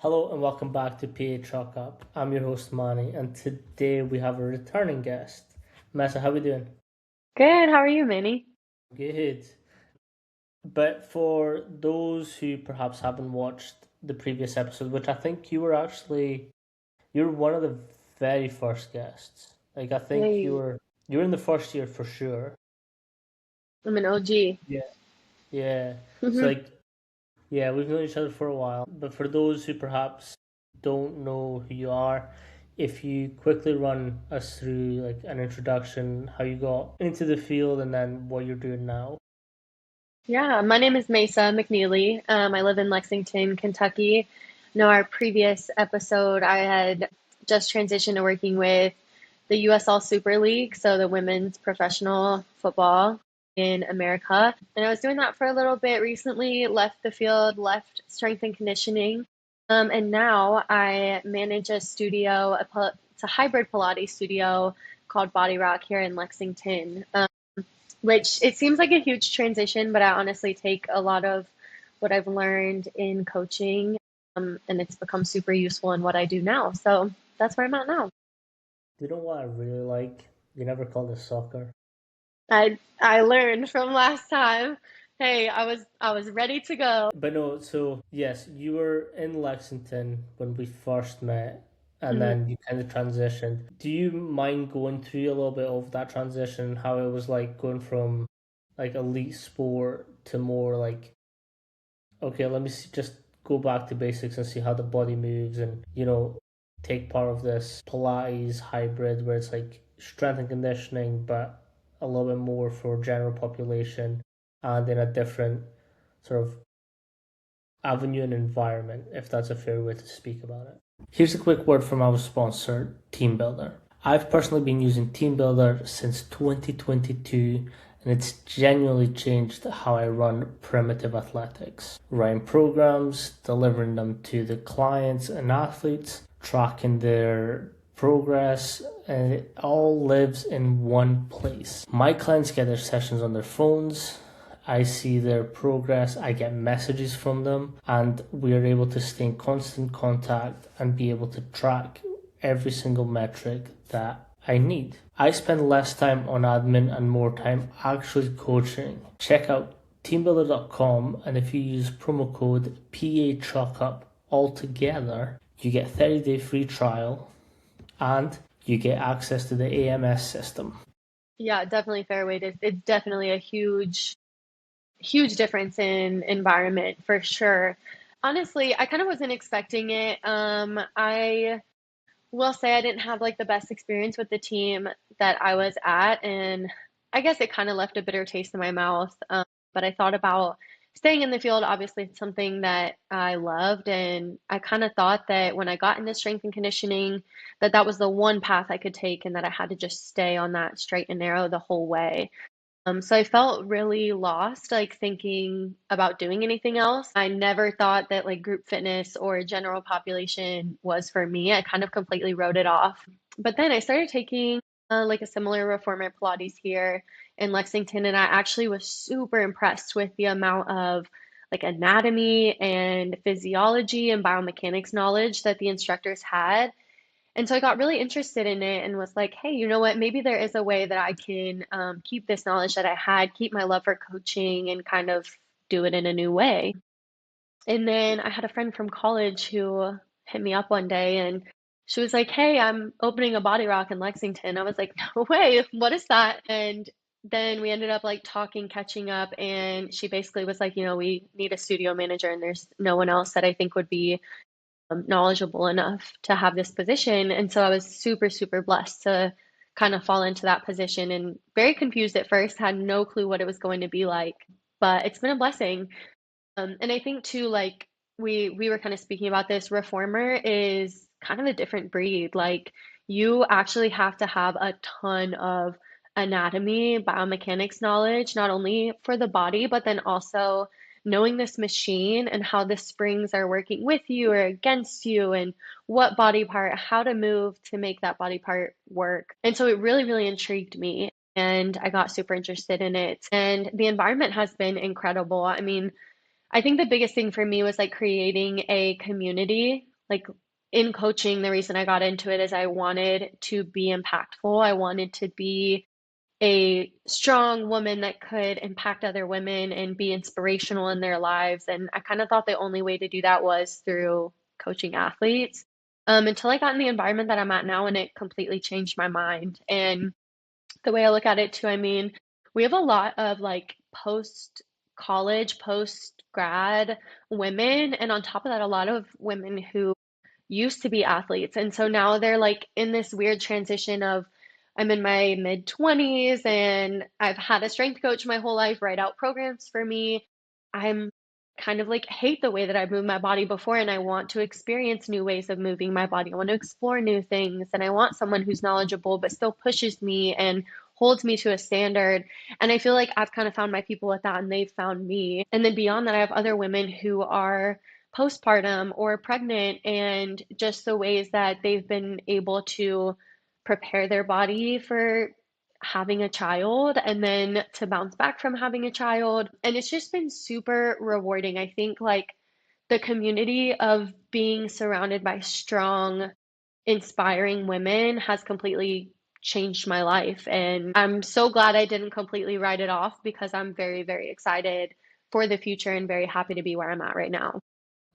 Hello and welcome back to PA Chalk Up. I'm your host Manny, and today we have a returning guest. Mesa, how we doing? Good. How are you, Manny? Good. But for those who perhaps haven't watched the previous episode, which I think you're one of the very first guests. Like I think you Hey, were you were in the first year for sure. I'm an OG. Yeah. Yeah. So like yeah, we've known each other for a while, but for those who perhaps don't know who you are, if you quickly run us through like an introduction, how you got into the field, and then what you're doing now. Yeah, my name is Mesa McNely. I live in Lexington, Kentucky. No, our previous episode, I had just transitioned to working with the USL Super League, so the women's professional football in America. And I was doing that for a little bit recently, left the field, left strength and conditioning. And now I manage a studio, it's a hybrid Pilates studio called Body Rock here in Lexington. Which it seems like a huge transition, but I honestly take a lot of what I've learned in coaching, and it's become super useful in what I do now. So that's where I'm at now. Do you know what I really like? You never called it soccer. I learned from last time. Hey, I was ready to go. But no, so yes, you were in Lexington when we first met, and Mhm. then you kind of transitioned. Do you mind going through a little bit of that transition, how it was like going from like elite sport to more like, okay, let me see, just go back to basics and see how the body moves, and take part of this Pilates hybrid where it's like strength and conditioning, but a little bit more for general population and in a different sort of avenue and environment, if that's a fair way to speak about it. Here's a quick word from our sponsor, TeamBuilder. I've personally been using TeamBuilder since 2022, and it's genuinely changed how I run primitive athletics. Writing programs, delivering them to the clients and athletes, tracking their progress, and it all lives in one place. My clients get their sessions on their phones. I see their progress, I get messages from them, and we are able to stay in constant contact and be able to track every single metric that I need. I spend less time on admin and more time actually coaching. Check out teambuilder.com, and if you use promo code PAChalkup all together, you get 30-day free trial and you get access to the AMS system. Yeah, definitely fair way to. It's definitely a huge difference in environment for sure. Honestly, I kind of wasn't expecting it. I will say I didn't have like the best experience with the team that I was at, and I guess it kind of left a bitter taste in my mouth. But I thought about staying in the field. Obviously, it's something that I loved, and I kind of thought that when I got into strength and conditioning, that that was the one path I could take, and that I had to just stay on that straight and narrow the whole way. So I felt really lost, like thinking about doing anything else. I never thought that like group fitness or general population was for me. I kind of completely wrote it off. But then I started taking like a similar reformer Pilates here in Lexington, and I actually was super impressed with the amount of like anatomy and physiology and biomechanics knowledge that the instructors had. And so I got really interested in it and was like, hey, you know what? Maybe there is a way that I can keep this knowledge that I had, keep my love for coaching, and kind of do it in a new way. And then I had a friend from college who hit me up one day and she was like, hey, I'm opening a Body Rock in Lexington. I was like, no way, what is that? And then we ended up like talking, catching up, and she basically was like, we need a studio manager, and there's no one else that I think would be knowledgeable enough to have this position. And so I was super, super blessed to kind of fall into that position and very confused at first, had no clue what it was going to be like, but it's been a blessing. And I think too, like we were kind of speaking about this, reformer is kind of a different breed. Like you actually have to have a ton of anatomy, biomechanics knowledge, not only for the body, but then also knowing this machine and how the springs are working with you or against you, and what body part, how to move to make that body part work. And so it really, really intrigued me. And I got super interested in it. And the environment has been incredible. I mean, I think the biggest thing for me was like creating a community like in coaching, the reason I got into it is I wanted to be impactful. I wanted to be a strong woman that could impact other women and be inspirational in their lives. And I kind of thought the only way to do that was through coaching athletes. Until I got in the environment that I'm at now, and it completely changed my mind. And the way I look at it too, I mean, we have a lot of like post college, post grad women, and on top of that, a lot of women who used to be athletes. And so now they're like in this weird transition of I'm in my mid 20s and I've had a strength coach my whole life write out programs for me. I'm kind of like hate the way that I've moved my body before and I want to experience new ways of moving my body. I want to explore new things and I want someone who's knowledgeable but still pushes me and holds me to a standard. And I feel like I've kind of found my people with that and they've found me. And then beyond that, I have other women who are postpartum or pregnant and just the ways that they've been able to prepare their body for having a child and then to bounce back from having a child. And it's just been super rewarding. I think like the community of being surrounded by strong, inspiring women has completely changed my life. And I'm so glad I didn't completely write it off because I'm very, very excited for the future and very happy to be where I'm at right now.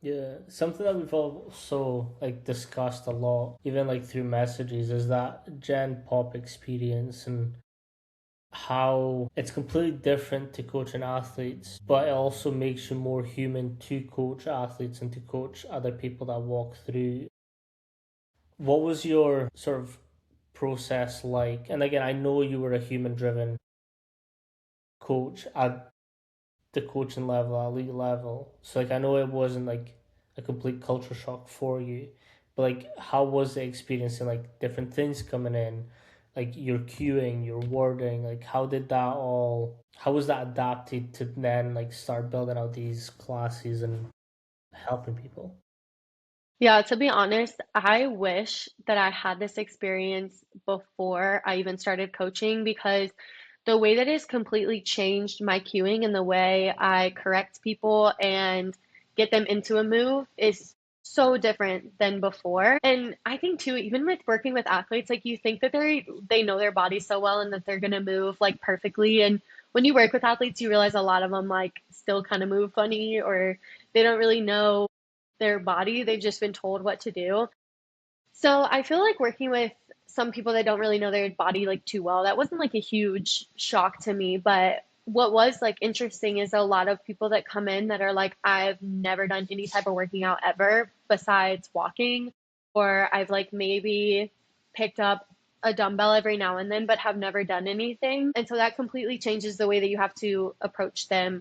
Yeah, something that we've also like discussed a lot, even like through messages, is that Gen Pop experience and how it's completely different to coaching athletes, but it also makes you more human to coach athletes and to coach other people that walk through. What was your sort of process like? And again, I know you were a human driven coach at the coaching level, elite level. So like I know it wasn't like a complete culture shock for you, but like how was the experience and like different things coming in, like your cueing, your wording, like how was that adapted to then like start building out these classes and helping people? Yeah, to be honest, I wish that I had this experience before I even started coaching because the way that it's completely changed my cueing and the way I correct people and get them into a move is so different than before. And I think too, even with working with athletes, like you think that they know their body so well and that they're gonna move like perfectly. And when you work with athletes, you realize a lot of them like still kind of move funny or they don't really know their body. They've just been told what to do. So I feel like working with some people that don't really know their body like too well, that wasn't like a huge shock to me. But what was like interesting is a lot of people that come in that are like, I've never done any type of working out ever besides walking, or I've like maybe picked up a dumbbell every now and then, but have never done anything. And so that completely changes the way that you have to approach them.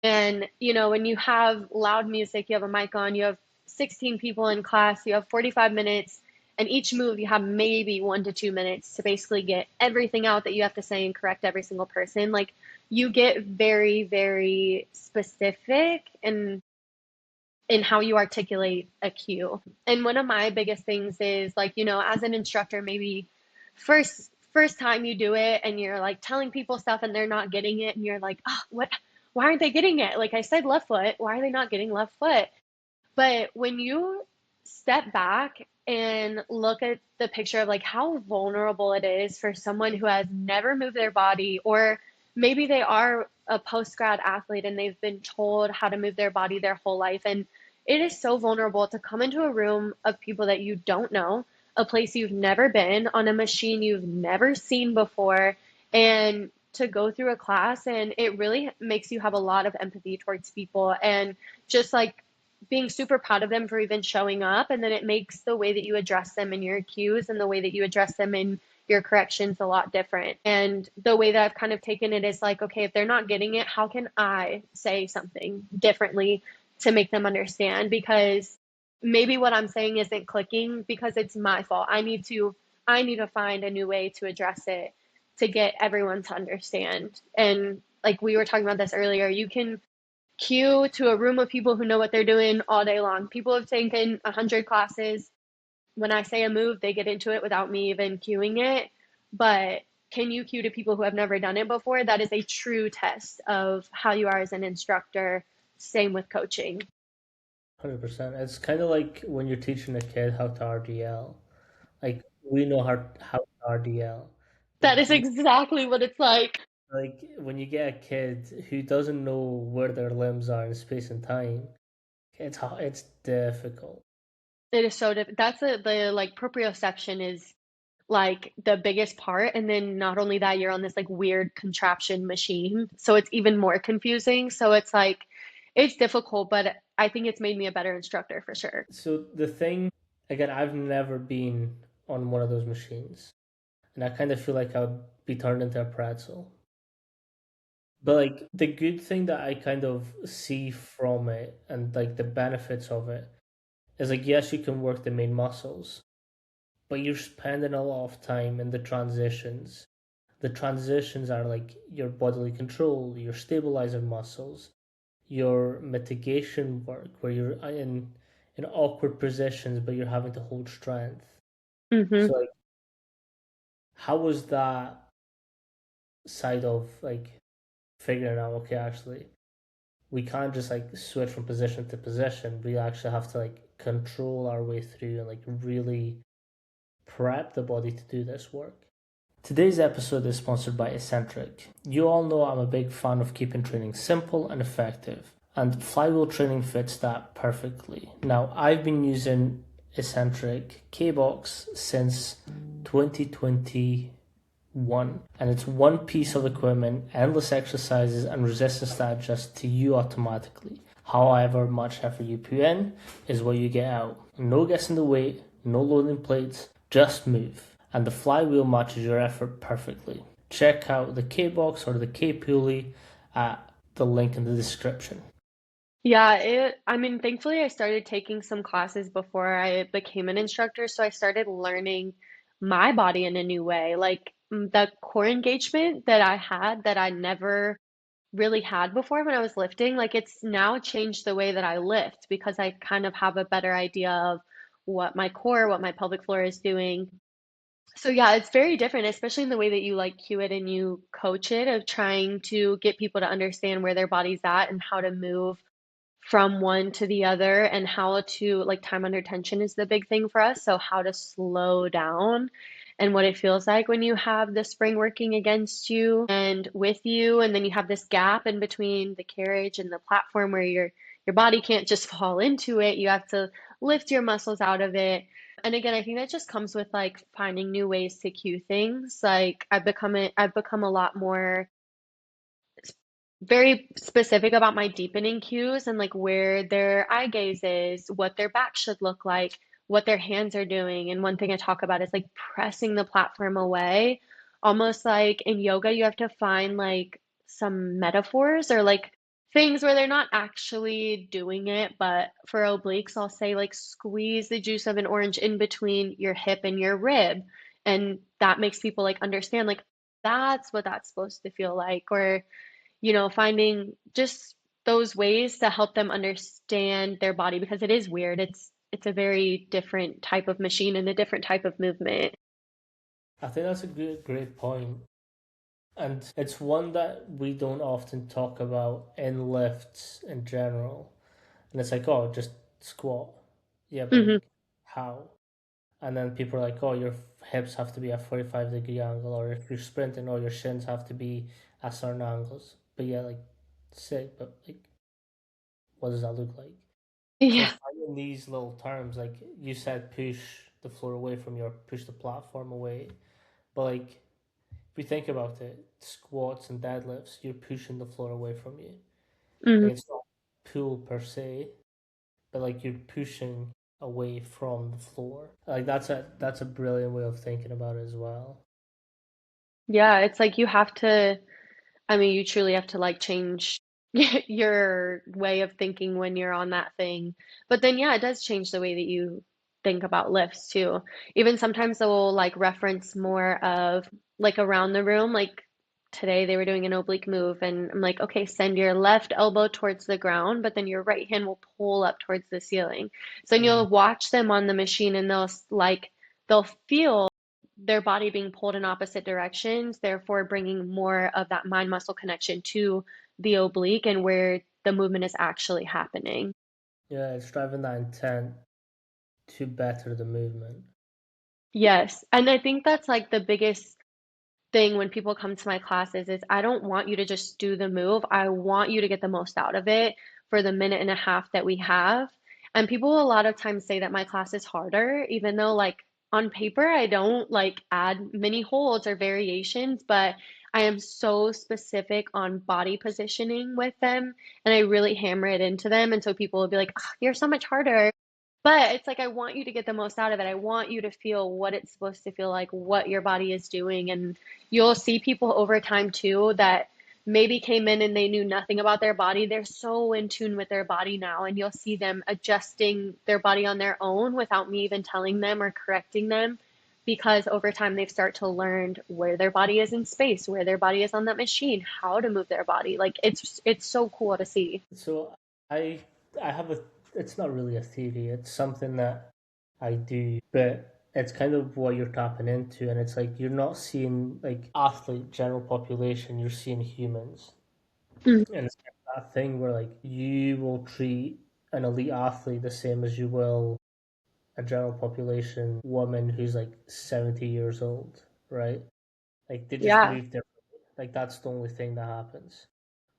And, you know, when you have loud music, you have a mic on, you have 16 people in class, you have 45 minutes, and each move you have maybe 1 to 2 minutes to basically get everything out that you have to say and correct every single person. Like, you get very, very specific in how you articulate a cue. And one of my biggest things is like, you know, as an instructor, maybe first time you do it and you're like telling people stuff and they're not getting it and you're like, oh, what why aren't they getting it? Like I said left foot, why are they not getting left foot? But when you step back and look at the picture of like how vulnerable it is for someone who has never moved their body, or maybe they are a post grad athlete and they've been told how to move their body their whole life. And it is so vulnerable to come into a room of people that you don't know, a place you've never been, on a machine you've never seen before, and to go through a class. And it really makes you have a lot of empathy towards people. And just like being super proud of them for even showing up. And then it makes the way that you address them in your cues and the way that you address them in your corrections a lot different. And the way that I've kind of taken it is like, okay, if they're not getting it, how can I say something differently to make them understand? Because maybe what I'm saying isn't clicking because it's my fault. I need to find a new way to address it to get everyone to understand. And like we were talking about this earlier, you can cue to a room of people who know what they're doing all day long. People have taken 100 classes. When I say a move, they get into it without me even cueing it. But can you cue to people who have never done it before? That is a true test of how you are as an instructor. Same with coaching. 100%. It's kind of like when you're teaching a kid how to RDL. Like we know how to RDL, That but is exactly what it's like. like when you get a kid who doesn't know where their limbs are in space and time, it's difficult. It is so different. That's the like proprioception is like the biggest part. And then not only that, you're on this like weird contraption machine. So it's even more confusing. So it's like, it's difficult, but I think it's made me a better instructor for sure. So the thing, again, I've never been on one of those machines, and I kind of feel like I would be turned into a pretzel. But like the good thing that I kind of see from it and like the benefits of it is like yes, you can work the main muscles, but you're spending a lot of time in the transitions. The transitions are like your bodily control, your stabilizer muscles, your mitigation work where you're in awkward positions but you're having to hold strength. Hmm. So like how was that side of like figuring out okay actually we can't just like switch from position to position. We actually have to like control our way through and like really prep the body to do this work. Today's episode is sponsored by Eccentric. You all know I'm a big fan of keeping training simple and effective, and flywheel training fits that perfectly. Now, I've been using Eccentric K Box since 2021, and it's one piece of equipment, endless exercises, and resistance that adjusts to you automatically. However much effort you put in is what you get out. No guessing the weight, no loading plates, just move. And the flywheel matches your effort perfectly. Check out the K box or the K pulley at the link in the description. Yeah, I mean, thankfully I started taking some classes before I became an instructor, so I started learning my body in a new way. Like the core engagement that I had that I never really had before when I was lifting, like it's now changed the way that I lift because I kind of have a better idea of what my core, what my pelvic floor is doing. So yeah, it's very different, especially in the way that you like cue it and you coach it of trying to get people to understand where their body's at and how to move from one to the other and how to like time under tension is the big thing for us. So how to slow down and what it feels like when you have the spring working against you and with you, and then you have this gap in between the carriage and the platform where your body can't just fall into it. You have to lift your muscles out of it. And again, I think that just comes with like finding new ways to cue things. Like I've become a lot more very specific about my deepening cues and like where their eye gaze is, what their back should look like, what their hands are doing. And one thing I talk about is like pressing the platform away. Almost like in yoga, you have to find like some metaphors or like things where they're not actually doing it. But for obliques, I'll say like squeeze the juice of an orange in between your hip and your rib. And that makes people like understand like that's what that's supposed to feel like. Or finding just those ways to help them understand their body because it is weird. It's a very different type of machine and a different type of movement. I think that's a great point. And it's one that we don't often talk about in lifts in general. And it's like, oh, just squat. Yeah, but Hmm. like, how? And then people are like, oh, your hips have to be at 45-degree angle, or if you're sprinting, or your shins have to be at certain angles. But yeah, like, sick, but like, what does that look like? So Yeah. it's finding these little terms, like you said, push the floor away from your, push the platform away. But like, if you think about it, squats and deadlifts, you're pushing the floor away from you. Hmm. Like it's not pull per se, but like you're pushing away from the floor. Like that's a brilliant way of thinking about it as well. Yeah, it's like you have to, I mean, you truly have to like change your way of thinking when you're on that thing. But then, yeah, it does change the way that you think about lifts too. Even sometimes they'll like reference more of like around the room. Like today they were doing an oblique move, and I'm like, okay, send your left elbow towards the ground, but then your right hand will pull up towards the ceiling. So then Mm. you'll watch them on the machine, and they'll feel their body being pulled in opposite directions, therefore bringing more of that mind muscle connection to the oblique and where the movement is actually happening. Yeah, it's driving that intent to better the movement. Yes. And I think that's like the biggest thing when people come to my classes is I don't want you to just do the move. I want you to get the most out of it for the minute and a half that we have. And people a lot of times say that my class is harder, even though like on paper I don't like add many holds or variations, but I am so specific on body positioning with them and I really hammer it into them. And so people will be like, "Ah, you're so much harder." But it's like I want you to get the most out of it. I want you to feel what it's supposed to feel like, what your body is doing. And you'll see people over time too that maybe came in and they knew nothing about their body. They're so in tune with their body now, and you'll see them adjusting their body on their own without me even telling them or correcting them because over time they've start to learn where their body is in space, where their body is on that machine, how to move their body. Like it's so cool to see. So I I have a it's not really a theory, it's something that I do, but it's kind of what you're tapping into, and it's like you're not seeing like athlete general population, you're seeing humans. Mm, And it's kind of that thing where like you will treat an elite athlete the same as you will a general population woman who's like 70 years old, right? Like they just yeah. move differently. Like that's the only thing that happens.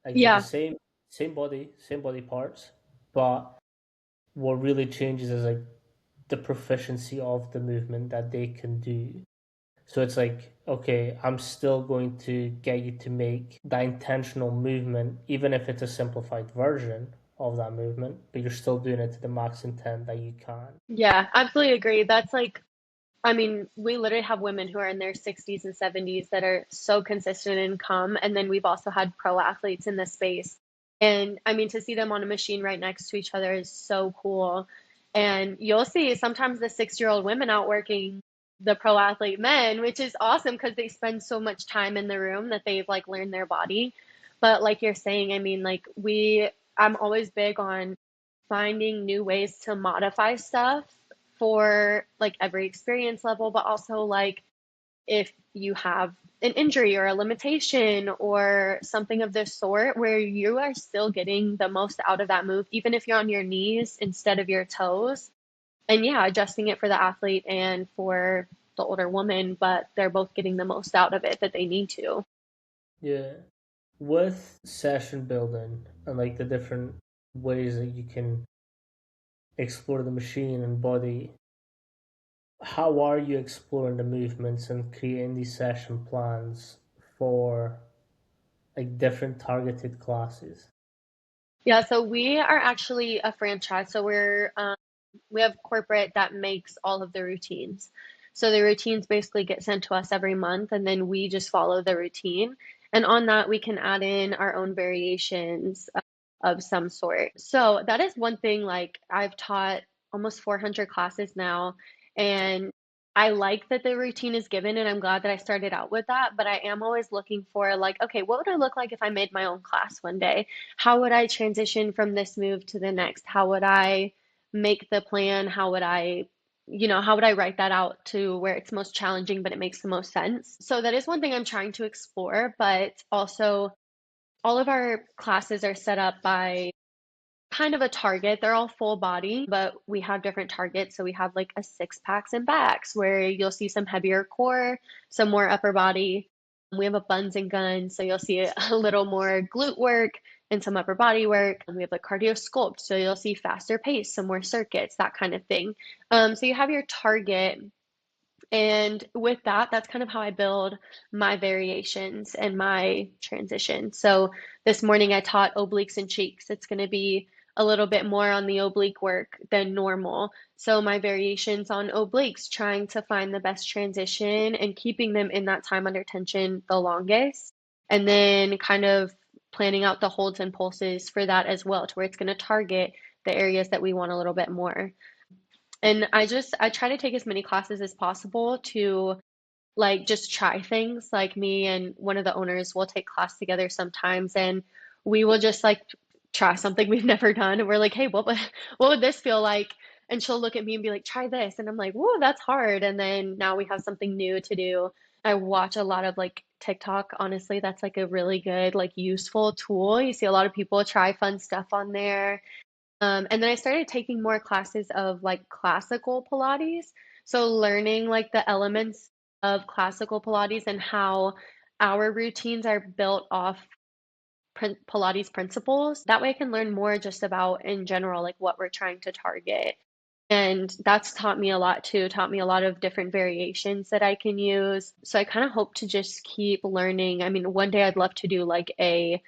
Like they're the Yeah. same body parts, but what really changes is like the proficiency of the movement that they can do. So it's like, okay, I'm still going to get you to make that intentional movement, even if it's a simplified version of that movement, but you're still doing it to the max intent that you can. Yeah, absolutely agree. That's like I mean, we literally have women who are in their 60s and 70s that are so consistent in come. And then we've also had pro athletes in this space. And I mean, to see them on a machine right next to each other is so cool. And you'll see sometimes the 6-year-old women out working the pro athlete men, which is awesome because they spend so much time in the room that they've like learned their body. But like you're saying, I mean, I'm always big on finding new ways to modify stuff for like every experience level, but also like if you have an injury or a limitation or something of this sort where you are still getting the most out of that move, even if you're on your knees instead of your toes. And yeah, adjusting it for the athlete and for the older woman, but they're both getting the most out of it that they need to. Yeah. With session building and like the different ways that you can explore the machine and body, how are you exploring the movements and creating these session plans for like different targeted classes? Yeah, so we are actually a franchise. So we have corporate that makes all of the routines. So the routines basically get sent to us every month, and then we just follow the routine. And on that, we can add in our own variations of some sort. So that is one thing, like I've taught almost 400 classes now, and I like that the routine is given, and I'm glad that I started out with that. But I am always looking for, like, okay, what would I look like if I made my own class one day? How would I transition from this move to the next? How would I make the plan? How would I write that out to where it's most challenging, but it makes the most sense? So that is one thing I'm trying to explore, but also all of our classes are set up by kind of a target. They're all full body, but we have different targets. So we have like a six packs and backs where you'll see some heavier core, some more upper body. We have a buns and guns, so you'll see a little more glute work and some upper body work. And we have a cardio sculpt, so you'll see faster pace, some more circuits, that kind of thing. So you have your target, and with that, that's kind of how I build my variations and my transition. So this morning I taught obliques and cheeks. It's going to be a little bit more on the oblique work than normal. So my variations on obliques, trying to find the best transition and keeping them in that time under tension the longest. And then kind of planning out the holds and pulses for that as well, to where it's going to target the areas that we want a little bit more. And I try to take as many classes as possible to like just try things. Like me and one of the owners will take class together sometimes and we will just like try something we've never done. And we're like, hey, what would this feel like? And she'll look at me and be like, try this. And I'm like, whoa, that's hard. And then now we have something new to do. I watch a lot of like TikTok. Honestly, that's like a really good, like useful tool. You see a lot of people try fun stuff on there. And then I started taking more classes of like classical Pilates. So learning like the elements of classical Pilates and how our routines are built off Pilates principles. That way I can learn more just about in general, like what we're trying to target. And that's taught me a lot too, taught me a lot of different variations that I can use. So I kind of hope to just keep learning. I mean, one day I'd love to do like a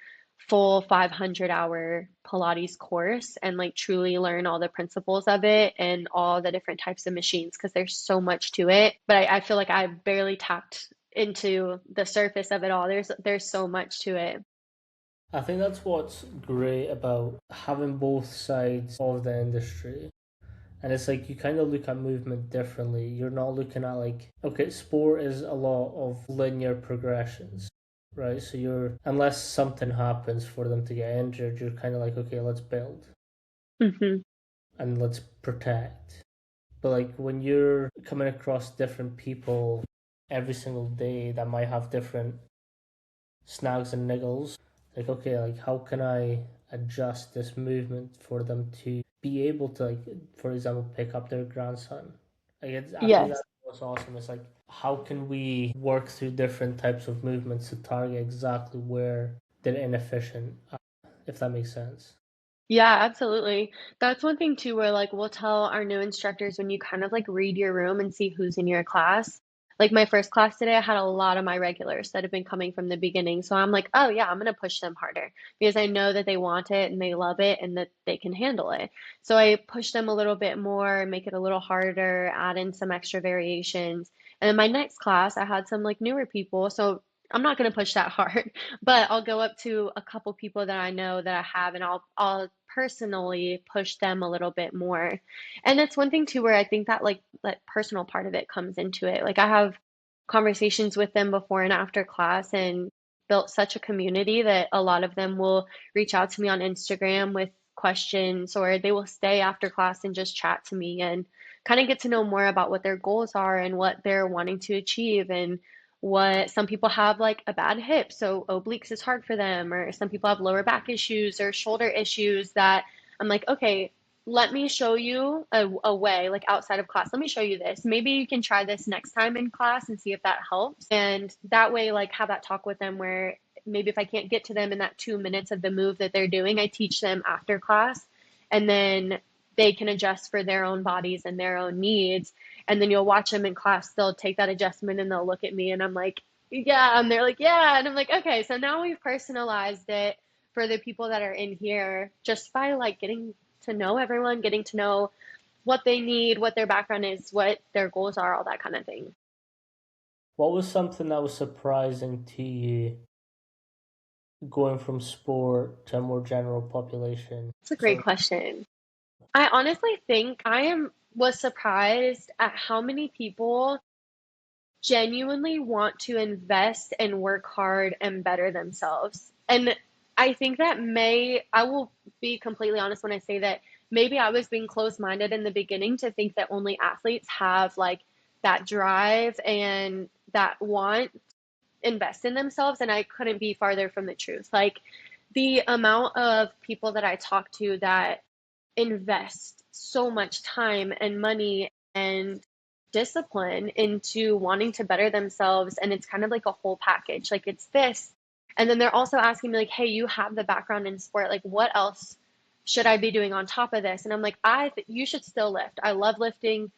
full 500-hour Pilates course and like truly learn all the principles of it and all the different types of machines because there's so much to it. But I feel like I've barely tapped into the surface of it all. There's so much to it. I think that's what's great about having both sides of the industry. And it's like you kind of look at movement differently. You're not looking at like, okay, sport is a lot of linear progressions, right? So you're, unless something happens for them to get injured, you're kind of like, okay, let's build Hmm. and let's protect. But like when you're coming across different people every single day that might have different snags and niggles, like, okay, like how can I adjust this movement for them to be able to, like, for example, pick up their grandson? Like I think Yes. that's what's awesome. It's like how can we work through different types of movements to target exactly where they're inefficient, if that makes sense. Yeah, absolutely. That's one thing too, where like we'll tell our new instructors when you kind of like read your room and see who's in your class. Like my first class today, I had a lot of my regulars that have been coming from the beginning. So I'm like, oh yeah, I'm gonna push them harder because I know that they want it and they love it and that they can handle it. So I push them a little bit more, make it a little harder, add in some extra variations. And in my next class, I had some like newer people. So I'm not gonna push that hard. But I'll go up to a couple people that I know that I have, and I'll personally push them a little bit more. And that's one thing too, where I think that like that personal part of it comes into it. Like I have conversations with them before and after class, and built such a community that a lot of them will reach out to me on Instagram with questions, or they will stay after class and just chat to me and kind of get to know more about what their goals are and what they're wanting to achieve and what some people have like a bad hip, so obliques is hard for them, or some people have lower back issues or shoulder issues that I'm like, okay, let me show you a way like outside of class. Let me show you this. Maybe you can try this next time in class and see if that helps. And that way, like have that talk with them where maybe if I can't get to them in that 2 minutes of the move that they're doing, I teach them after class. And then they can adjust for their own bodies and their own needs, and then you'll watch them in class, they'll take that adjustment and they'll look at me and I'm like, yeah, and they're like, yeah, and I'm like, okay, so now we've personalized it for the people that are in here just by like getting to know everyone, getting to know what they need, what their background is, what their goals are, all that kind of thing. What was something that was surprising to you going from sport to a more general population? It's a great So question. I honestly think I am was surprised at how many people genuinely want to invest and work hard and better themselves. And I think that I will be completely honest when I say that maybe I was being closed minded in the beginning to think that only athletes have like that drive and that want invest in themselves. And I couldn't be farther from the truth. Like the amount of people that I talk to that invest so much time and money and discipline into wanting to better themselves, and it's kind of like a whole package, like it's this, and then they're also asking me like, hey, you have the background in sport, like what else should I be doing on top of this? And I'm like, you should still lift. I love lifting.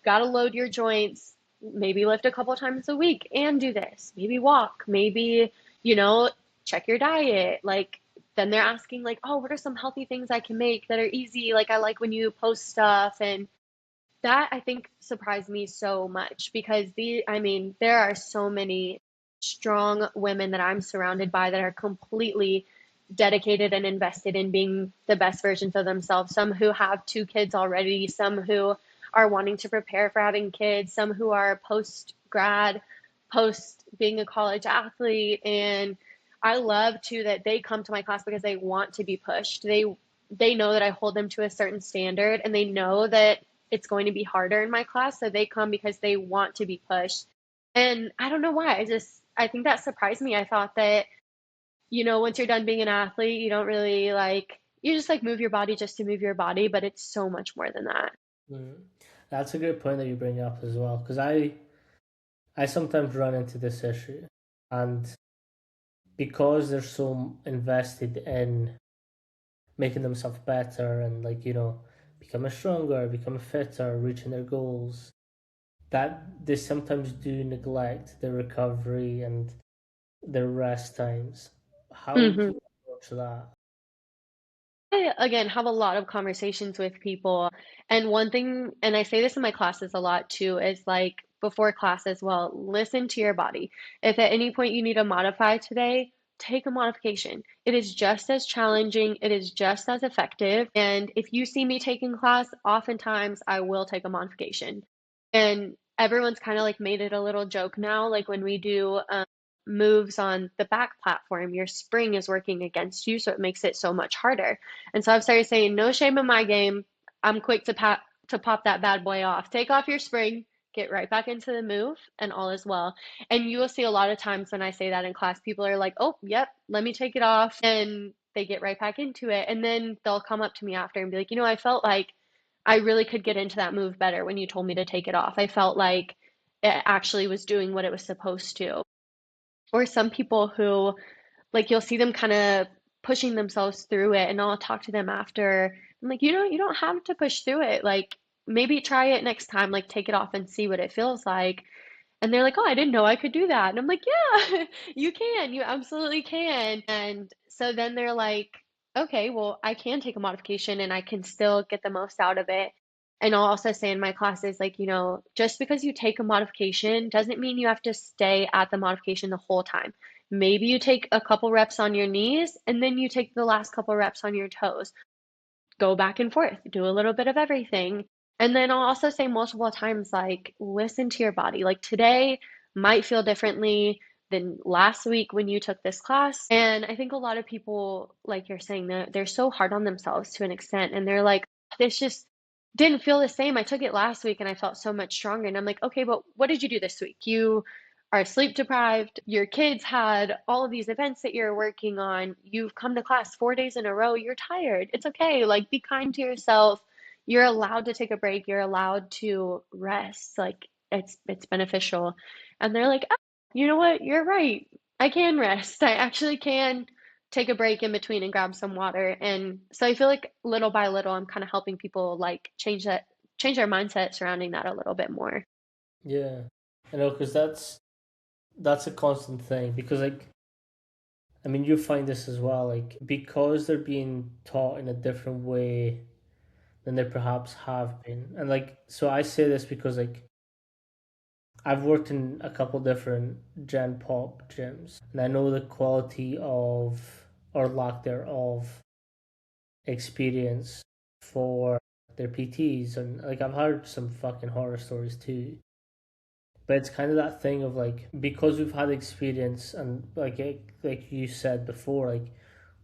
Gotta load your joints, maybe lift a couple times a week and do this, maybe walk, maybe, you know check your diet. Like then they're asking like, oh, what are some healthy things I can make that are easy? Like I like when you post stuff, and that I think surprised me so much because I mean, there are so many strong women that I'm surrounded by that are completely dedicated and invested in being the best versions of themselves. Some who have two kids already, some who are wanting to prepare for having kids, some who are post grad, post being a college athlete. And I love too that they come to my class because they want to be pushed. They know that I hold them to a certain standard, and they know that it's going to be harder in my class. So they come because they want to be pushed. And I don't know why. I think that surprised me. I thought that, once you're done being an athlete, you don't really like you just like move your body just to move your body, but it's so much more than that. Mm. That's a good point that you bring up as well, because I sometimes run into this issue, and because they're so invested in making themselves better and like becoming stronger, becoming fitter, reaching their goals, that they sometimes do neglect their recovery and their rest times. How do Mhm. you approach that? I, again, have a lot of conversations with people. And one thing, and I say this in my classes a lot too, is like before class as well, listen to your body. If at any point you need to modify today, take a modification. It is just as challenging, it is just as effective. And if you see me taking class, oftentimes I will take a modification. And everyone's kind of like made it a little joke now, like when we do moves on the back platform, your spring is working against you, so it makes it so much harder. And so I've started saying, no shame in my game. I'm quick to pop that bad boy off. Take off your spring, get right back into the move, and all is well. And you will see a lot of times when I say that in class, people are like, oh, yep, let me take it off. And they get right back into it. And then they'll come up to me after and be like, I felt like I really could get into that move better when you told me to take it off. I felt like it actually was doing what it was supposed to. Or some people who like you'll see them kind of pushing themselves through it and I'll talk to them after. I'm like, you don't have to push through it. Like maybe try it next time, like take it off and see what it feels like. And they're like, "Oh, I didn't know I could do that." And I'm like, "Yeah, you can. You absolutely can." And so then they're like, "Okay, well, I can take a modification and I can still get the most out of it." And I'll also say in my classes, like, just because you take a modification doesn't mean you have to stay at the modification the whole time. Maybe you take a couple reps on your knees and then you take the last couple reps on your toes. Go back and forth, do a little bit of everything. And then I'll also say multiple times, like, listen to your body. Like, today might feel differently than last week when you took this class. And I think a lot of people, like you're saying, they're so hard on themselves to an extent. And they're like, this just didn't feel the same. I took it last week and I felt so much stronger. And I'm like, okay, but what did you do this week? You are sleep deprived. Your kids had all of these events that you're working on. You've come to class 4 days in a row. You're tired. It's okay. Like, be kind to yourself. You're allowed to take a break. You're allowed to rest. Like, it's beneficial. And they're like, oh, you know what? You're right. I can rest. I actually can take a break in between and grab some water. And so I feel like little by little, I'm kind of helping people like change their mindset surrounding that a little bit more. Yeah, I know, because that's a constant thing. Because like, I mean, you find this as well. Like, because they're being taught in a different way than they perhaps have been, and like, so I say this because like I've worked in a couple different Gen Pop gyms, and I know the quality of or lack thereof experience for their PTs, and like I've heard some fucking horror stories too. But it's kind of that thing of like, because we've had experience and like you said before, like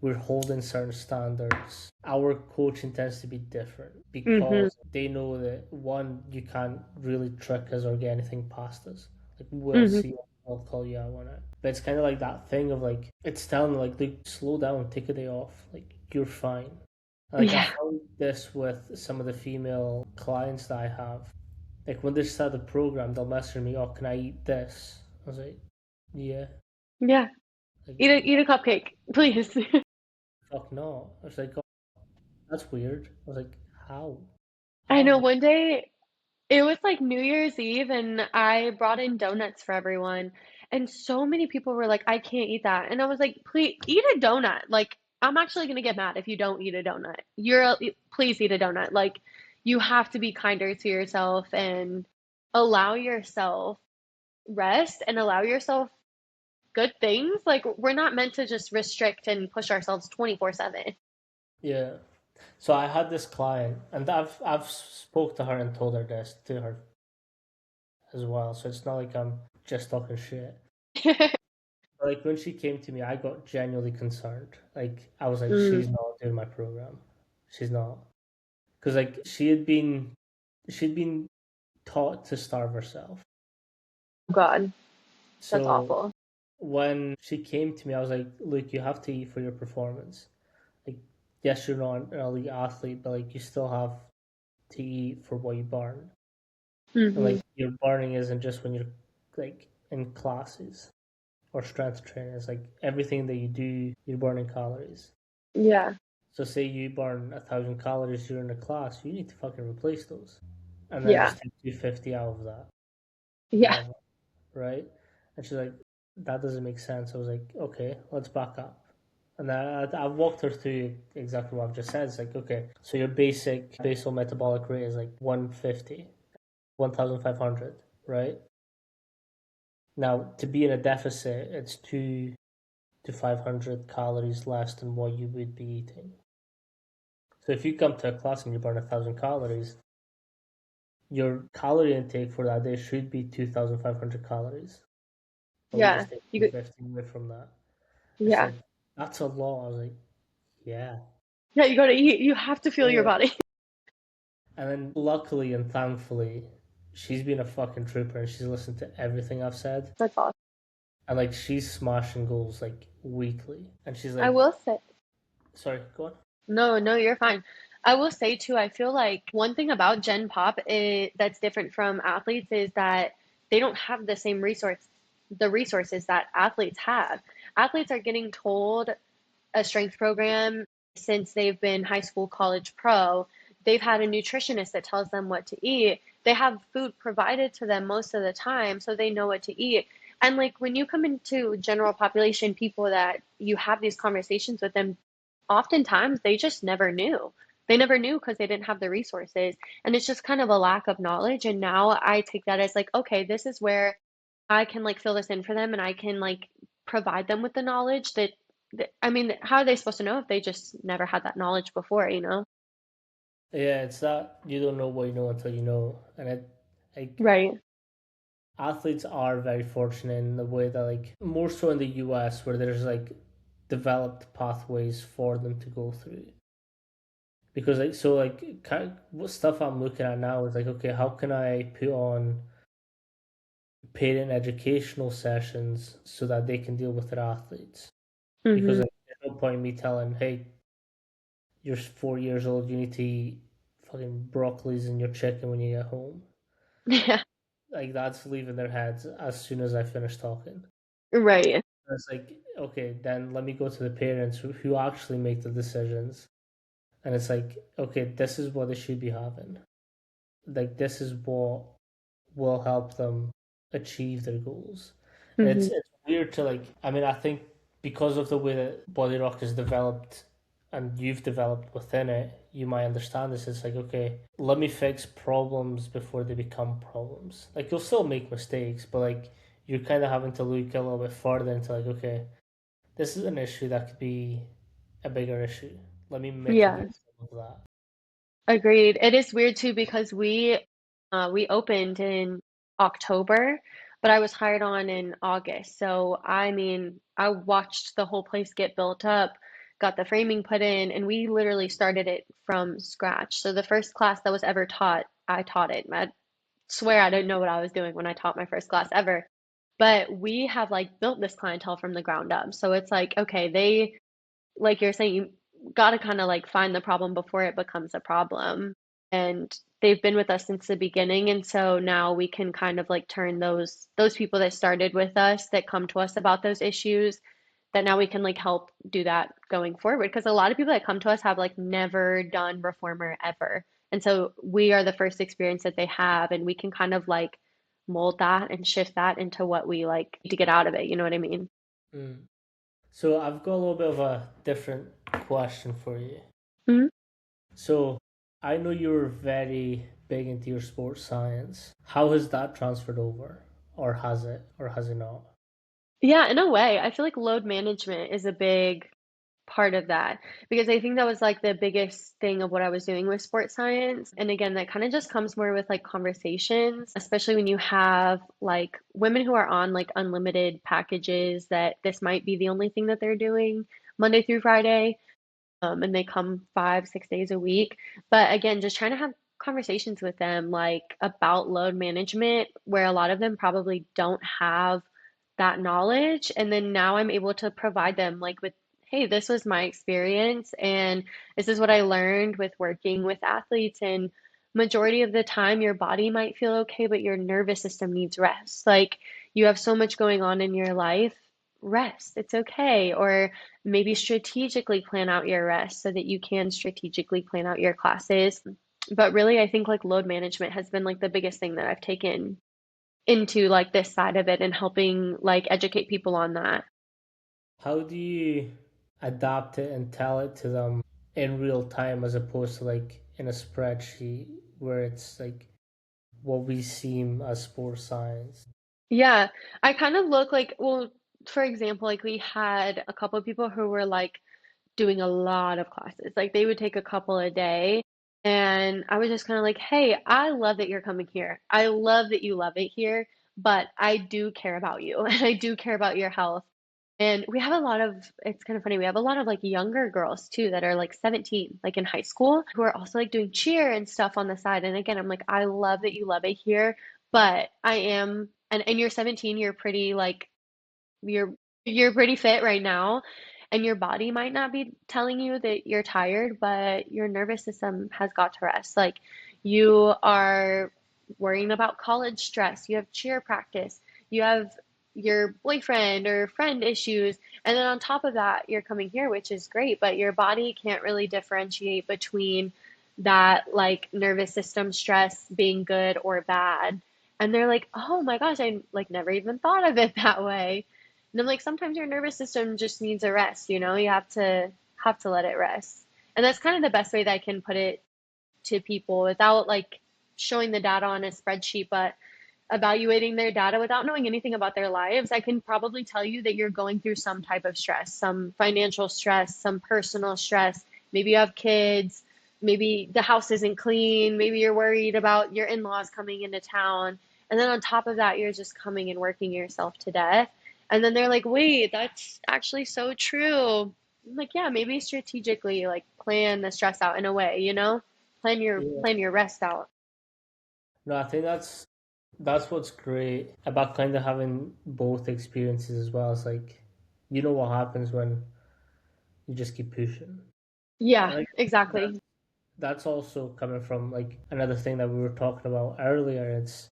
we're holding certain standards. Our coaching tends to be different Hmm. because they know that one, you can't really trick us or get anything past us. Like we'll Hmm. see, I'll call you out on it. But it's kind of like that thing of like, it's telling them, like, slow down, take a day off, like you're fine. And like I Yeah. found this with some of the female clients that I have. Like when they start the program, they'll message me, "Oh, can I eat this?" I was like, "Yeah." Yeah. Like, Eat a cupcake, please. fuck no. I was like, "Oh, that's weird." I was like, "How? I How?" know one day it was like New Year's Eve and I brought in donuts for everyone. And so many people were like, I can't eat that. And I was like, please eat a donut. Like, I'm actually gonna get mad if you don't eat a donut. Please eat a donut. Like, you have to be kinder to yourself and allow yourself rest and allow yourself good things. Like, we're not meant to just restrict and push ourselves 24/7. Yeah. So I had this client, and I've spoke to her and told her this to her as well. So it's not like I'm just talking shit. But like when she came to me, I got genuinely concerned. Like I was like, Mm, she's not doing my program. She's not, because like she'd been taught to starve herself. God, that's So awful. when she came to me, I was like, look, you have to eat for your performance. Like, yes, you're not an elite athlete, but like you still have to eat for what you burn. And Hmm. like your burning isn't just when you're like in classes or strength training. It's like everything that you do, you're burning calories. Yeah. So say you burn 1,000 calories during a class, you need to fucking replace those, and then Yeah. just take 250 out of that, Yeah. whatever, right? And she's like, that doesn't make sense. I was like, okay, let's back up. And I walked her through exactly what I've just said. It's like, okay, so your basic basal metabolic rate is like 150, 1,500, right? Now, to be in a deficit, it's 2 to 500 calories less than what you would be eating. So if you come to a class and you burn 1,000 calories, your calorie intake for that day should be 2,500 calories. But we Yeah. just take You could, 250 away from that. And she's yeah. like, that's a lot. I was like, yeah. Yeah, you gotta eat. You have to feel your Yeah. body. And then luckily and thankfully, she's been a fucking trooper and she's listened to everything I've said. That's awesome. And like she's smashing goals like weekly. And she's I like, will say, sorry, go on. no, no, you're fine. I will say too, I feel like one thing about Gen Pop that's different from athletes is that they don't have the resources that athletes have. Athletes are getting told a strength program since they've been high school, college, pro. They've had a nutritionist that tells them what to eat. They have food provided to them most of the time, so they know what to eat. And like when you come into general population people that you have these conversations with them, oftentimes they just never knew. They never knew because they didn't have the resources. And it's just kind of a lack of knowledge. And now I take that as like, okay, this is where I can like fill this in for them and I can like provide them with the knowledge I mean, how are they supposed to know if they just never had that knowledge before, you know? Yeah, it's that you don't know what you know until you know. And like Right. athletes are very fortunate in the way that like more so in the US where there's like developed pathways for them to go through. Because like so like what stuff I'm looking at now is like, okay, how can I put on parent educational sessions so that they can deal with their athletes? Because Mm-hmm. like, there's no point in me telling, hey, you're 4 years old, you need to eat fucking broccolis and your chicken when you get home. Yeah. Like that's leaving their heads as soon as I finish talking. Right. And it's like, okay, then let me go to the parents who actually make the decisions. And it's like, okay, this is what they should be having. Like this is what will help them achieve their goals. And Mm-hmm. it's weird to like I mean I think because of the way that Body Rock is developed and you've developed within it, you might understand this. It's like, okay, let me fix problems before they become problems. Like you'll still make mistakes, but like you're kind of having to look a little bit further into like, okay, this is an issue that could be a bigger issue. Let me Yeah. mitigate some of that. Agreed. It is weird too because we opened in October, but I was hired on in August. So I mean, I watched the whole place get built up, got the framing put in, and we literally started it from scratch. So the first class that was ever taught, I taught it. I swear I didn't know what I was doing when I taught my first class ever. But we have like built this clientele from the ground up. So it's like, okay, they like you're saying, you got to kind of like find the problem before it becomes a problem. And they've been with us since the beginning, and so now we can kind of like turn those people that started with us that come to us about those issues that now we can like help do that going forward because a lot of people that come to us have like never done reformer ever. And so we are the first experience that they have and we can kind of like mold that and shift that into what we like to get out of it, you know what I mean? Mm. So I've got a little bit of a different question for you. Mhm. So I know you're very big into your sports science. How has that transferred over? Or has it? Or has it not? Yeah, in a way, I feel like load management is a big part of that because I think that was like the biggest thing of what I was doing with sports science. And again, that kind of just comes more with like conversations, especially when you have like women who are on like unlimited packages that this might be the only thing that they're doing Monday through Friday, and they come 5, 6 days a week. But again, just trying to have conversations with them like about load management, where a lot of them probably don't have that knowledge. And then now I'm able to provide them like with hey, this was my experience and this is what I learned with working with athletes. And majority of the time, your body might feel okay, but your nervous system needs rest. Like you have so much going on in your life, rest. It's okay. Or maybe strategically plan out your rest so that you can strategically plan out your classes. But really, I think like load management has been like the biggest thing that I've taken into like this side of it and helping like educate people on that. How do you adapt it and tell it to them in real time as opposed to like in a spreadsheet where it's like what we seem as sports science? Yeah, I kind of look like, well, for example, like we had a couple of people who were like doing a lot of classes. Like they would take a couple a day. And I was just kind of like, hey, I love that you're coming here. I love that you love it here, but I do care about you and I do care about your health. And we have a lot of, it's kind of funny, we have a lot of like younger girls too that are like 17, like in high school, who are also like doing cheer and stuff on the side. And again, I'm like, I love that you love it here, but I am, and you're 17, you're pretty like, you're you're pretty fit right now, and your body might not be telling you that you're tired, but your nervous system has got to rest. Like you are worrying about college stress, you have cheer practice, you have your boyfriend or friend issues, and then on top of that, you're coming here, which is great, but your body can't really differentiate between that like nervous system stress being good or bad. And they're like, "Oh my gosh, I like never even thought of it that way." And I'm like, sometimes your nervous system just needs a rest, you know? You have to let it rest. And that's kind of the best way that I can put it to people without like showing the data on a spreadsheet, but evaluating their data without knowing anything about their lives. I can probably tell you that you're going through some type of stress, some financial stress, some personal stress. Maybe you have kids, maybe the house isn't clean, maybe you're worried about your in-laws coming into town. And then on top of that, you're just coming and working yourself to death. And then they're like, wait, that's actually so true. I'm like, yeah, maybe strategically like plan the stress out in a way, you know? Yeah. Plan your rest out. No, I think that's what's great about kind of having both experiences as well. It's like you know what happens when you just keep pushing. Yeah, And like that exactly. that's also coming from like another thing that we were talking about earlier. It's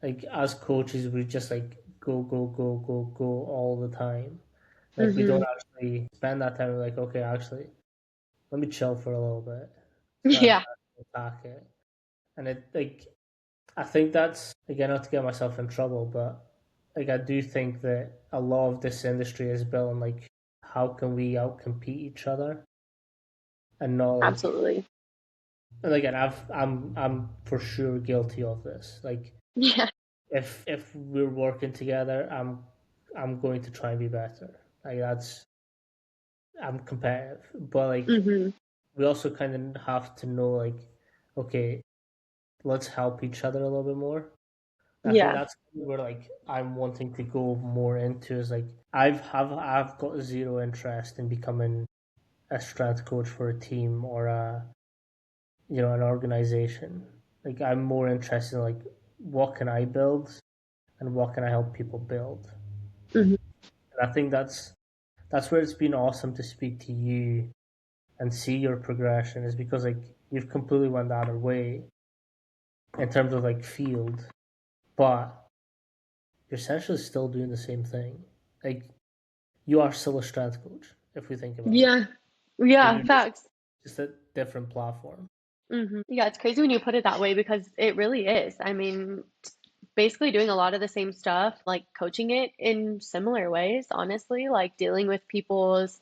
like as coaches we just like go go go go go all the time. Like we don't Hmm. actually spend that time like okay, actually let me chill for a little bit so I can Yeah. actually attack it. And it like I think that's again not to get myself in trouble, but like I do think that a lot of this industry is built on like how can we outcompete each other and not like Absolutely. and again I'm for sure guilty of this. Like Yeah. if we're working together, I'm going to try and be better. Like that's I'm competitive, but like Hmm. we also kind of have to know like okay, let's help each other a little bit more. I think Yeah. that's where like I'm wanting to go more into is like I've got zero interest in becoming a strength coach for a team or a an organization. Like I'm more interested in like what can I build and what can I help people build. Hmm. And I think that's where it's been awesome to speak to you and see your progression is because like you've completely went the other way in terms of like field, but you're essentially still doing the same thing. Like you are still a strength coach if we think about it. Yeah. Like Yeah. you're Facts. just a different platform. Yeah, it's crazy when you put it that way because it really is. I mean, basically doing a lot of the same stuff, like coaching it in similar ways, honestly, like dealing with people's.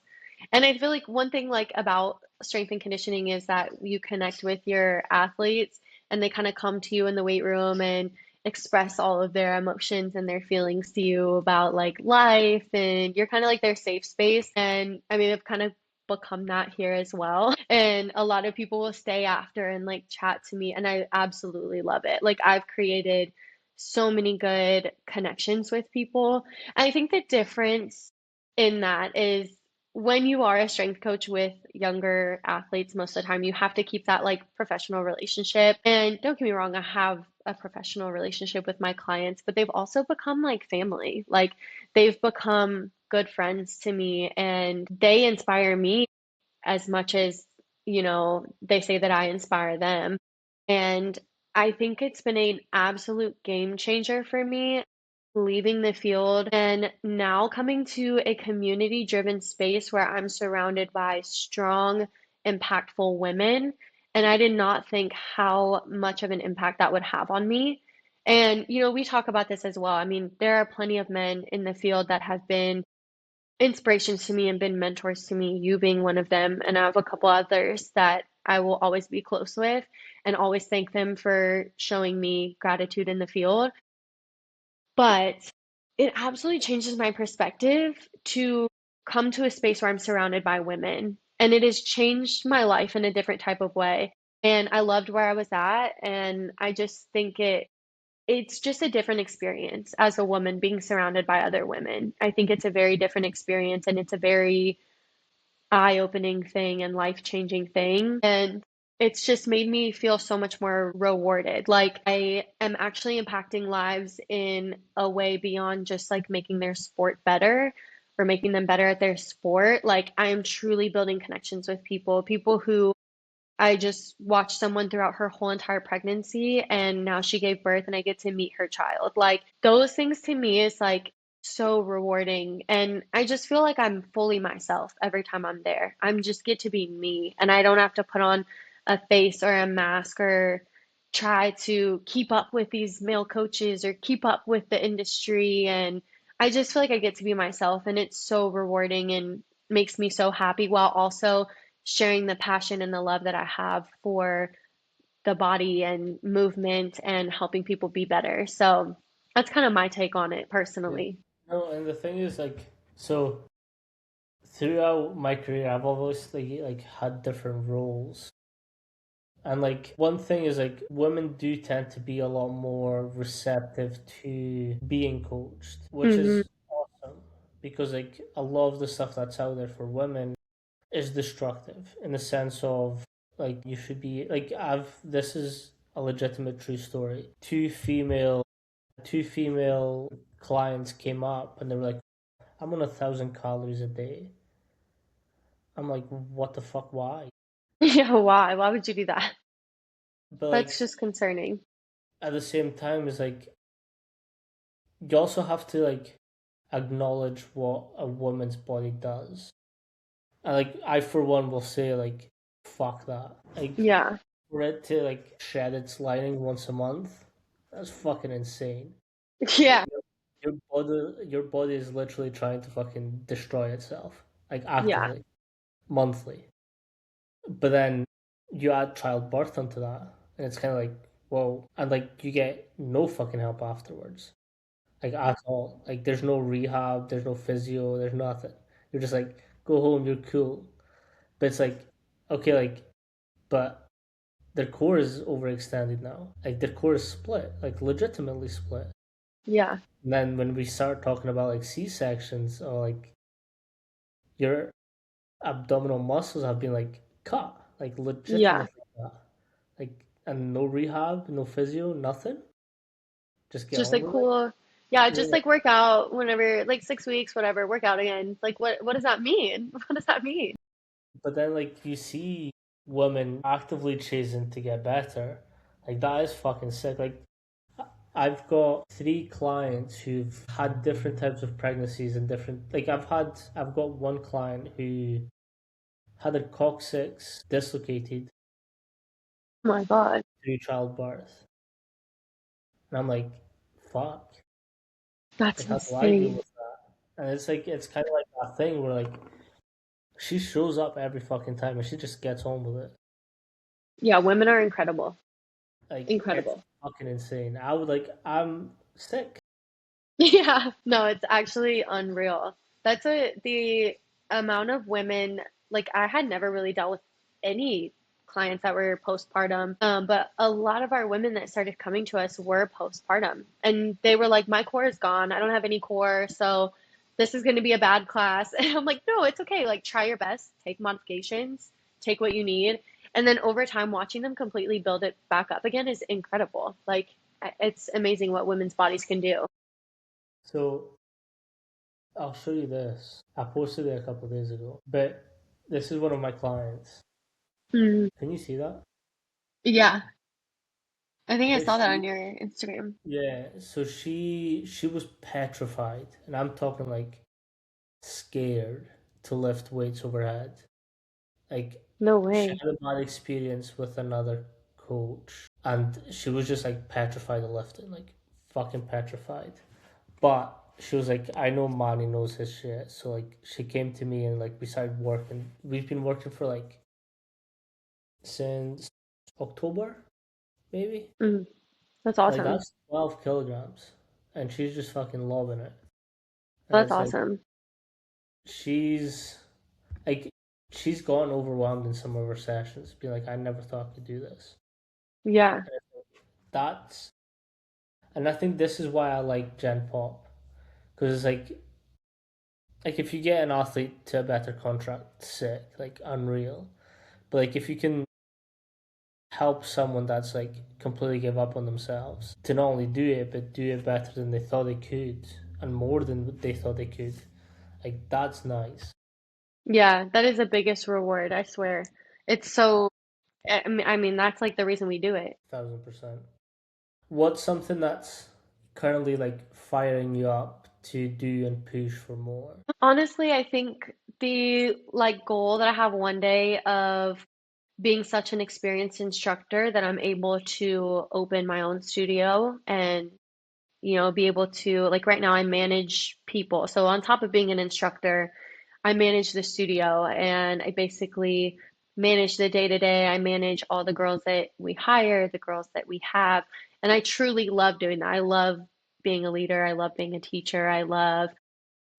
And I feel like one thing like about strength and conditioning is that you connect with your athletes and they kind of come to you in the weight room and express all of their emotions and their feelings to you about like life, and you're kind of like their safe space. And I mean, I've kind of become that here as well. And a lot of people will stay after and like chat to me, and I absolutely love it. Like I've created so many good connections with people. I think the difference in that is when you are a strength coach with younger athletes, most of the time you have to keep that like professional relationship. And don't get me wrong, I have a professional relationship with my clients, but they've also become like family. Like they've become good friends to me, and they inspire me as much as, they say that I inspire them. And I think it's been an absolute game changer for me leaving the field and now coming to a community driven space where I'm surrounded by strong, impactful women. And I did not think how much of an impact that would have on me. And, we talk about this as well. I mean, there are plenty of men in the field that have been inspirations to me and been mentors to me, you being one of them. And I have a couple others that I will always be close with and always thank them for showing me gratitude in the field. But it absolutely changes my perspective to come to a space where I'm surrounded by women. And it has changed my life in a different type of way. And I loved where I was at. And I just think it's just a different experience as a woman being surrounded by other women. I think it's a very different experience and it's a very eye-opening thing and life-changing thing. And it's just made me feel so much more rewarded. Like I am actually impacting lives in a way beyond just like making their sport better or making them better at their sport. Like I am truly building connections with people who I just watched someone throughout her whole entire pregnancy and now she gave birth and I get to meet her child. Like those things to me is like so rewarding and I just feel like I'm fully myself every time I'm there. I'm just get to be me and I don't have to put on a face or a mask or try to keep up with these male coaches or keep up with the industry and I just feel like I get to be myself and it's so rewarding and makes me so happy while also sharing the passion and the love that I have for the body and movement and helping people be better. So that's kind of my take on it Yeah. personally. No, and the thing is, like, so throughout my career, I've obviously like had different roles. And like one thing is like women do tend to be a lot more receptive to being coached, which Hmm. is awesome because like a lot of the stuff that's out there for women is destructive in the sense of like you should be like I've this is a legitimate true story. Two female clients came up and they were like, I'm on 1,000 calories a day. I'm like, what the fuck, why? Yeah, why? Why would you do that? But That's like just concerning. at the same time, it's like you also have to like acknowledge what a woman's body does. And like I for one will say like fuck that. Like Yeah. for it to like shed its lining once a month, that's fucking insane. Like Yeah. your body is literally trying to fucking destroy itself. Like Yeah. actively, monthly. But then you add childbirth onto that, and it's kind of like, whoa. And like you get no fucking help afterwards, like at all. Like there's no rehab, there's no physio, there's nothing. You're just like, go home, you're cool. But it's like, okay, like, but their core is overextended now. Like their core is split, like legitimately split. Yeah. And then when we start talking about like C sections or like your abdominal muscles have been like cut, like Yeah. legitimately cut. Like and no rehab, no physio, nothing. Just get Just on like with it. cool. Yeah, You're just like, like work out whenever, like 6 weeks, whatever, work out again. Like what does that mean? What does that mean? but then like you see women actively chasing to get better. Like that is fucking sick. Like I've got 3 clients who've had different types of pregnancies and different like I've got one client who had her coccyx dislocated Oh my God. through childbirth. And I'm like, fuck. That's Like how do I deal insane. with that? And it's like it's kinda like that thing where like she shows up every fucking time and she just gets on with it. Yeah, women are incredible. Like it's Incredible. fucking insane. I would like I'm sick. Yeah, no, it's actually unreal. The amount of women, like I had never really dealt with any clients that were postpartum, but a lot of our women that started coming to us were postpartum, and they were like, "My core is gone. I don't have any core, so this is going to be a bad class." And I'm like, "No, it's okay. Like, try your best, take modifications, take what you need." And then over time, watching them completely build it back up again is incredible. Like, it's amazing what women's bodies can do. So I'll show you this. I posted it a couple of days ago, but this is one of my clients. Mm, Can you see that? yeah, I think I But saw that she, on your Instagram. yeah, so she was petrified, and I'm talking like scared to lift weights overhead. Like No she way. had a bad experience with another coach, and she was just like petrified of lifting, like fucking petrified. But she was like, I know Manny knows his shit, so like she came to me and like we started working. We've been working for like since October, maybe. Mm, that's Like awesome. that's 12 kilograms, and she's just fucking loving it. And That's it's like awesome. she's like she's gotten overwhelmed in some of her sessions, being like, I never thought I could do this. Yeah. That's and I think this is why I like Gen Pop, because it's like if you get an athlete to a better contract, sick, like unreal. But like if you can help someone that's like completely give up on themselves to not only do it but do it better than they thought they could and more than they thought they could, like that's nice. Yeah, that is the biggest reward, I swear. It's so, I mean, that's like the reason we do it. 1000%. What's something that's currently like firing you up to do and push for more? Honestly, I think the like goal that I have one day of being such an experienced instructor that I'm able to open my own studio and be able to, like right now I manage people. So on top of being an instructor, I manage the studio and I basically manage the day to day. I manage all the girls that we hire, the girls that we have, and I truly love doing that. I love being a leader. I love being a teacher. I love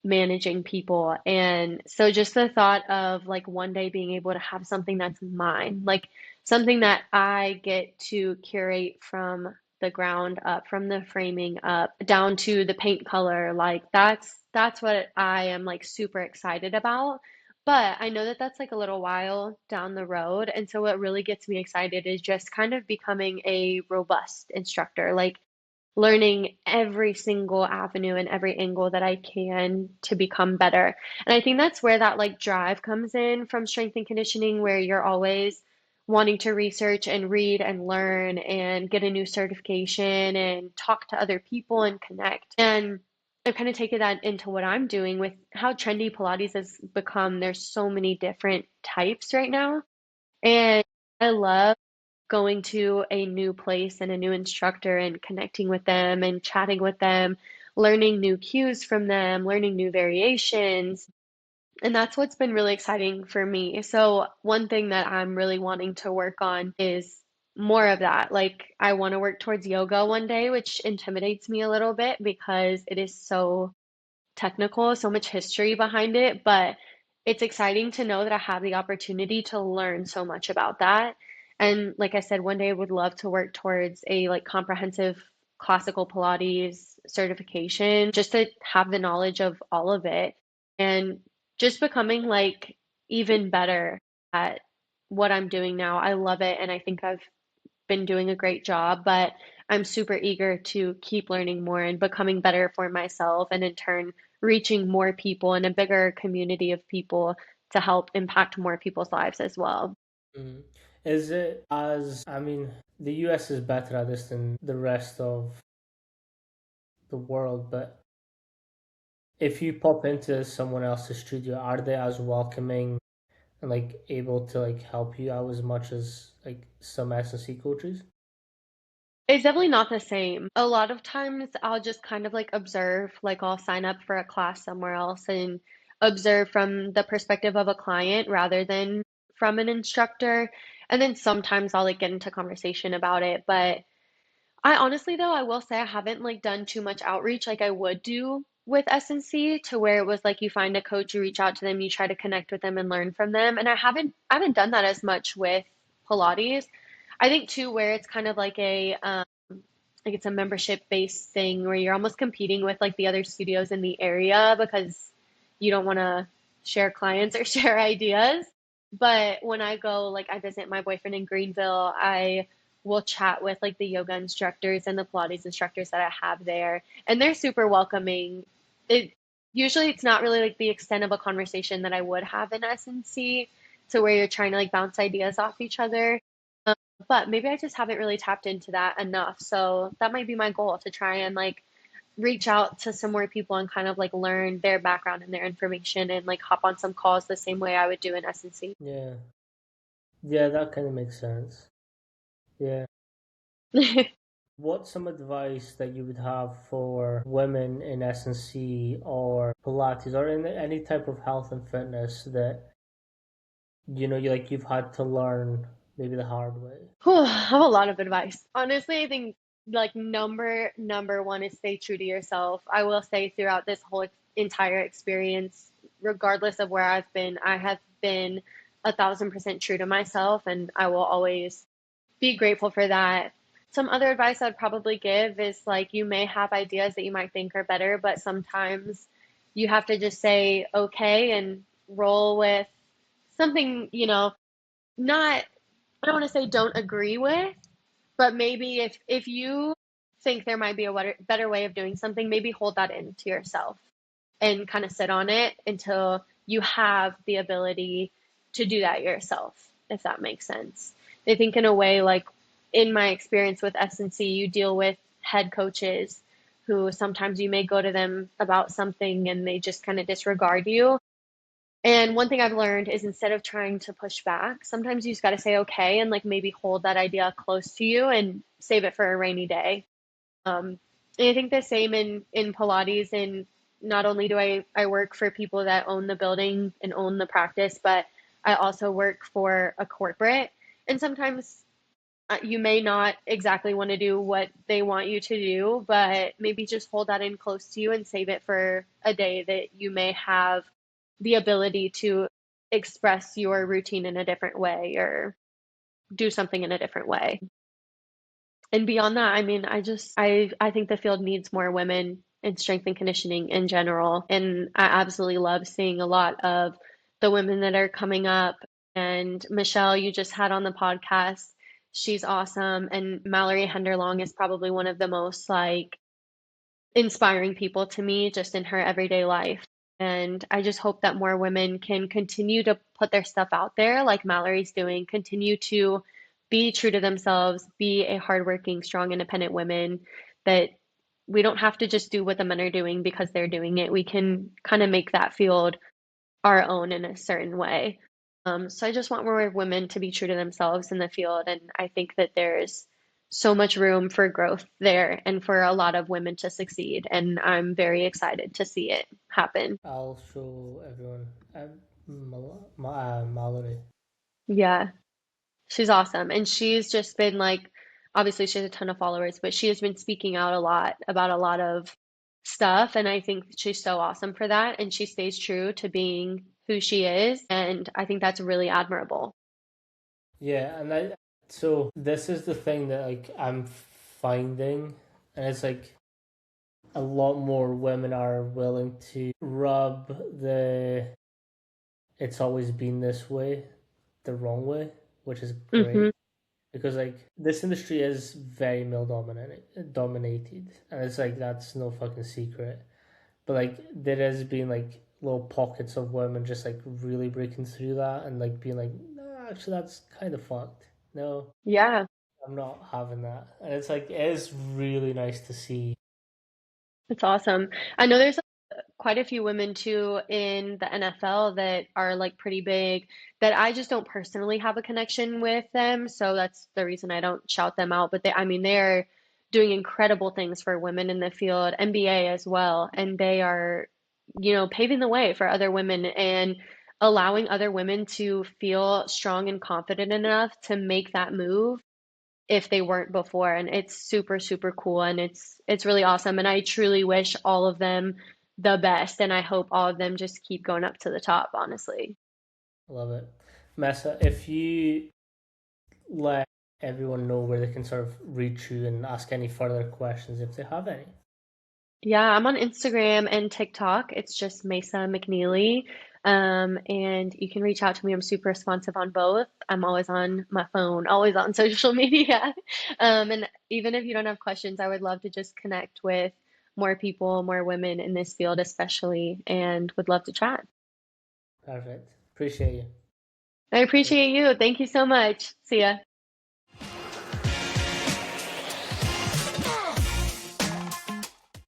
managing people. And so just the thought of like one day being able to have something that's mine, like something that I get to curate from the ground up, from the framing up down to the paint color, like that's what I am like super excited about. But I know that that's like a little while down the road. And so what really gets me excited is just kind of becoming a robust instructor. Like learning every single avenue and every angle that I can to become better. And I think that's where that like drive comes in from strength and conditioning, where you're always wanting to research and read and learn and get a new certification and talk to other people and connect. And I've kind of taken that into what I'm doing with how trendy Pilates has become. There's so many different types right now. And I love going to a new place and a new instructor and connecting with them and chatting with them, learning new cues from them, learning new variations. And that's what's been really exciting for me. So, one thing that I'm really wanting to work on is more of that. Like, I want to work towards yoga one day, which intimidates me a little bit because it is so technical, so much history behind it, but it's exciting to know that I have the opportunity to learn so much about that. And like I said, one day I would love to work towards a like comprehensive classical Pilates certification, just to have the knowledge of all of it and just becoming like even better at what I'm doing now. I love it and I think I've been doing a great job, but I'm super eager to keep learning more and becoming better for myself, and in turn, reaching more people and a bigger community of people to help impact more people's lives as well. Mm. Is it as I mean, the US is better at this than the rest of the world, but if you pop into someone else's studio, are they as welcoming and like able to like help you out as much as like some S&C coaches? It's definitely not the same. A lot of times I'll just kind of like observe, like I'll sign up for a class somewhere else and observe from the perspective of a client rather than from an instructor. And then sometimes I'll like get into conversation about it, but I honestly though, I will say I haven't like done too much outreach like I would do with S&C, to where it was like you find a coach, you reach out to them, you try to connect with them and learn from them. And I haven't done that as much with Pilates. I think too where it's kind of like it's a membership based thing where you're almost competing with like the other studios in the area because you don't want to share clients or share ideas. But when I go, like I visit my boyfriend in Greenville, I will chat with like the yoga instructors and the Pilates instructors that I have there, and they're super welcoming. It usually it's not really like the extent of a conversation that I would have in S&C, to where you're trying to like bounce ideas off each other. Um, but maybe I just haven't really tapped into that enough. So that might be my goal, to try and like reach out to some more people and kind of like learn their background and their information and like hop on some calls the same way I would do in S&C. Yeah. Yeah, that kind of makes sense. Yeah. What's some advice that you would have for women in S&C or Pilates or in any type of health and fitness that you've had to learn maybe the hard way? Whew, I have a lot of advice. Honestly, I think like number one is stay true to yourself. I will say throughout this whole entire experience, regardless of where I've been, I have been 1,000% true to myself, and I will always be grateful for that. Some other advice I'd probably give is like, you may have ideas that you might think are better, but sometimes you have to just say okay and roll with something, not, I don't want to say don't agree with, but maybe if you think there might be a better way of doing something, maybe hold that in to yourself and kind of sit on it until you have the ability to do that yourself, if that makes sense. I think in a way, like in my experience with S&C, you deal with head coaches who sometimes you may go to them about something and they just kind of disregard you. And one thing I've learned is, instead of trying to push back, sometimes you just got to say okay and like maybe hold that idea close to you and save it for a rainy day. And I think the same in Pilates. And not only do I work for people that own the building and own the practice, but I also work for a corporate. And sometimes you may not exactly want to do what they want you to do, but maybe just hold that in close to you and save it for a day that you may have the ability to express your routine in a different way or do something in a different way. And beyond that, I mean, I think the field needs more women in strength and conditioning in general. And I absolutely love seeing a lot of the women that are coming up. And Michelle, you just had on the podcast, she's awesome. And Mallory Henderlong is probably one of the most like inspiring people to me just in her everyday life. And I just hope that more women can continue to put their stuff out there like Mallory's doing, continue to be true to themselves, be a hardworking, strong, independent woman, that we don't have to just do what the men are doing because they're doing it. We can kind of make that field our own in a certain way. So I just want more women to be true to themselves in the field, and I think that there's so much room for growth there and for a lot of women to succeed, and I'm very excited to see it happen. I'll show everyone. Mallory. Yeah, she's awesome, and she's just been like, obviously she has a ton of followers, but she has been speaking out a lot about a lot of stuff, and I think she's so awesome for that, and she stays true to being who she is, and I think that's really admirable. Yeah, and so this is the thing that like I'm finding, and it's like a lot more women are willing to rub the "it's always been this way" the wrong way, which is Hmm. great because like this industry is very male dominated, and it's like that's no fucking secret. But like there has been like little pockets of women just like really breaking through that and like being like, nah, actually that's kind of fucked. No, Yeah. I'm not having that. And it's like it is really nice to see. That's awesome. I know there's quite a few women too in the NFL that are like pretty big, that I just don't personally have a connection with them. So that's the reason I don't shout them out. But I mean, they're doing incredible things for women in the field, NBA as well. And they are, paving the way for other women and allowing other women to feel strong and confident enough to make that move if they weren't before. And it's super super cool, and it's really awesome, and I truly wish all of them the best, and I hope all of them just keep going up to the top, honestly. I love it. Mesa, if you let everyone know where they can sort of reach you and ask any further questions if they have any. Yeah, I'm on Instagram and TikTok. It's just Mesa McNeely. And you can reach out to me. I'm super responsive on both. I'm always on my phone, always on social media. And even if you don't have questions, I would love to just connect with more people, more women in this field, especially, and would love to chat. Perfect. Appreciate I you. appreciate you. Thank you so much. See ya.